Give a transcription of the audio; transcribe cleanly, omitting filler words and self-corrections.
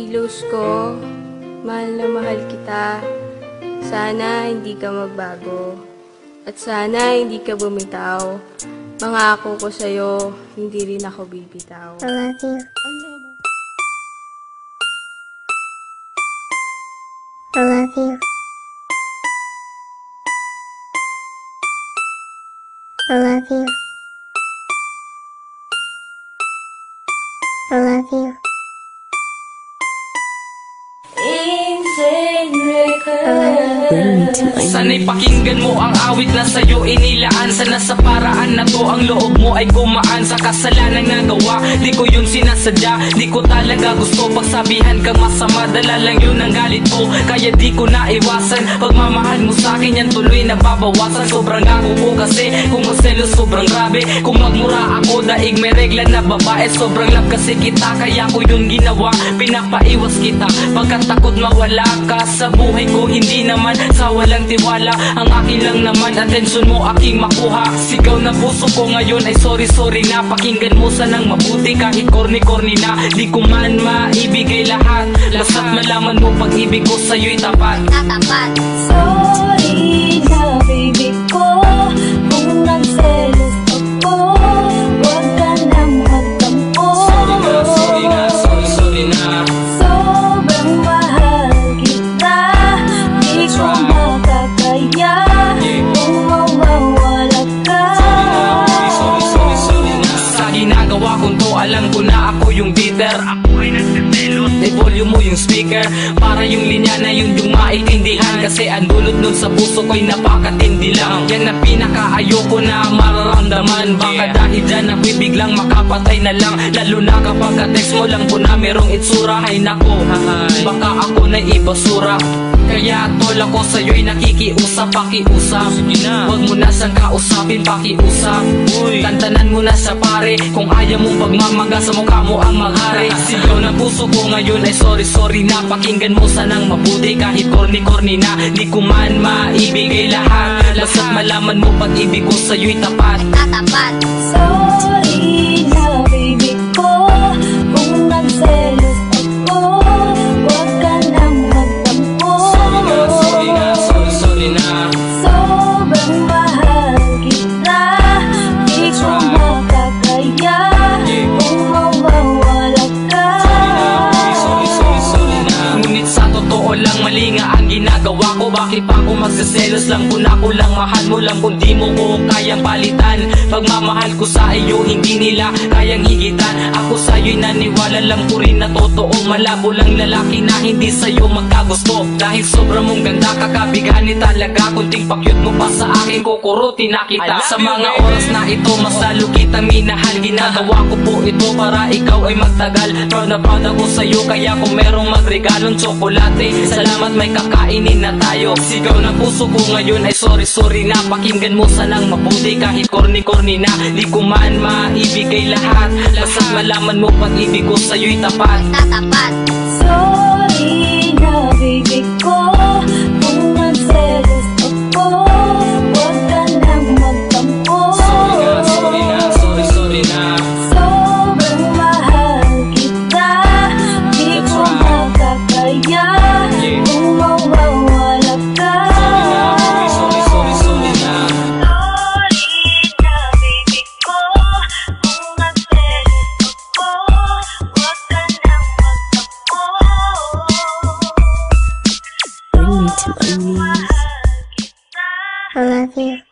Kilos ko, mahal na mahal kita. Sana hindi ka magbago. At sana hindi ka bumitaw. Mangako ko sa'yo, hindi rin ako bibitaw. I love you. I love you. I love you. I love you. Sana'y pakinggan mo ang awit na sa'yo inilaan. Sana sa paraan na to ang loob mo ay gumaan. Sa kasalanan na gawa, di ko yun sinasadya. Di ko talaga gusto pagsabihan kang masama. Dala lang yun ang galit ko, kaya di ko naiwasan. Pagmamahal mo sa'kin yan tuloy nababawasan. Sobrang gago ko kasi kung magselos sobrang grabe. Kung magmura ako daig may regla na babae. Sobrang love kasi kita kaya ko yun ginawa. Pinapaiwas kita pagkat takot mawala ka sa buhay ko. Hindi naman sa walang tiwala, ang akin lang naman atensyon mo aking makuha. Sigaw na puso ko ngayon ay sorry na. Pakinggan mo sanang mabuti kahit corny na. Di ko man maibigay lahat, basta't malaman mo pag-ibig ko sa'yo'y tapat. Sorry na baby ko kung nagselos ako. Huwag ka nang magtampo. Sorry na. Sobrang mahal kita, di ko makakaya kung mawawala ka. Sorry na. Sa ginagawa kong to, alam ko na ako yung bitter. Ako ay nagsiselos. I-volume mo yung speaker para yung linya na yun yung maintindihan. Kasi ang dulot nun sa puso ko'y napakatindi lang. Yan na pinaka-ayoko na mararamdaman. Baka dahil dyan ako'y biglang makapatay na lang. Lalo na kapag ka-text mo lang po na merong itsura. Ay nako, baka ako na ibasura. Kaya tol ako sa'yo'y nakikiusap, pakiusap. Huwag mo na siyang kausapin, pakiusap. Tantanan mo na siya pare, kung ayaw mong pagmamaga sa mukha mo ang maghari. Sigaw na puso ko ngayon ay sorry na. Pakinggan mo sanang mabuti kahit corny na. Di ko man maibigay lahat, basta't malaman mo pag-ibig ko sa'yo'y tapat. Sorry na baby ko kung nagselos ako. Huwag ka nang magtampo. Sorry na. Sobrang mahal kita, di ko makakaya kung mawawala ka. Sorry na. Ngunit sa totoo lang mali nga ang ginagawa ko. Bakit pa ako magsiselos lang kung ako lang mahal mo lang kung di mo ko kayang palitan. Pagmamahal ko sa iyo hindi nila kayang higitan. Ako sa'yo'y naniwala lang ko rin na totoo. Malabo lang lalaki na hindi sa'yo magkagusto. Dahil sobrang mong ganda kakabigani talaga. Kunting pakyut mo pa sa akin kukurutin na kita. Sa mga oras na ito mas lalo kita minahal. Ginagawa ko po ito para ikaw ay magtagal. Proud na proud ako sa'yo kaya kung merong magregalong tsokolate, salamat may kakainin na tayo. Sigaw na puso ko ngayon ay sorry na. Pakinggan mo sanang mabuti kahit corny na. Di ko man maibigay lahat, basta't malaman mo pag-ibig ko sa'yo'y tapat. Sorry na baby ko kung nagselos ako. Huwag ka nang magtampo. Sorry na. Sobrang mahal kita, di ko makakaya kung mawawala ka. Sorry na. Sorry na baby ko kung nagselos ako. Huwag ka nang magtampo. Bring me to my knees. Mahal kita. I love you.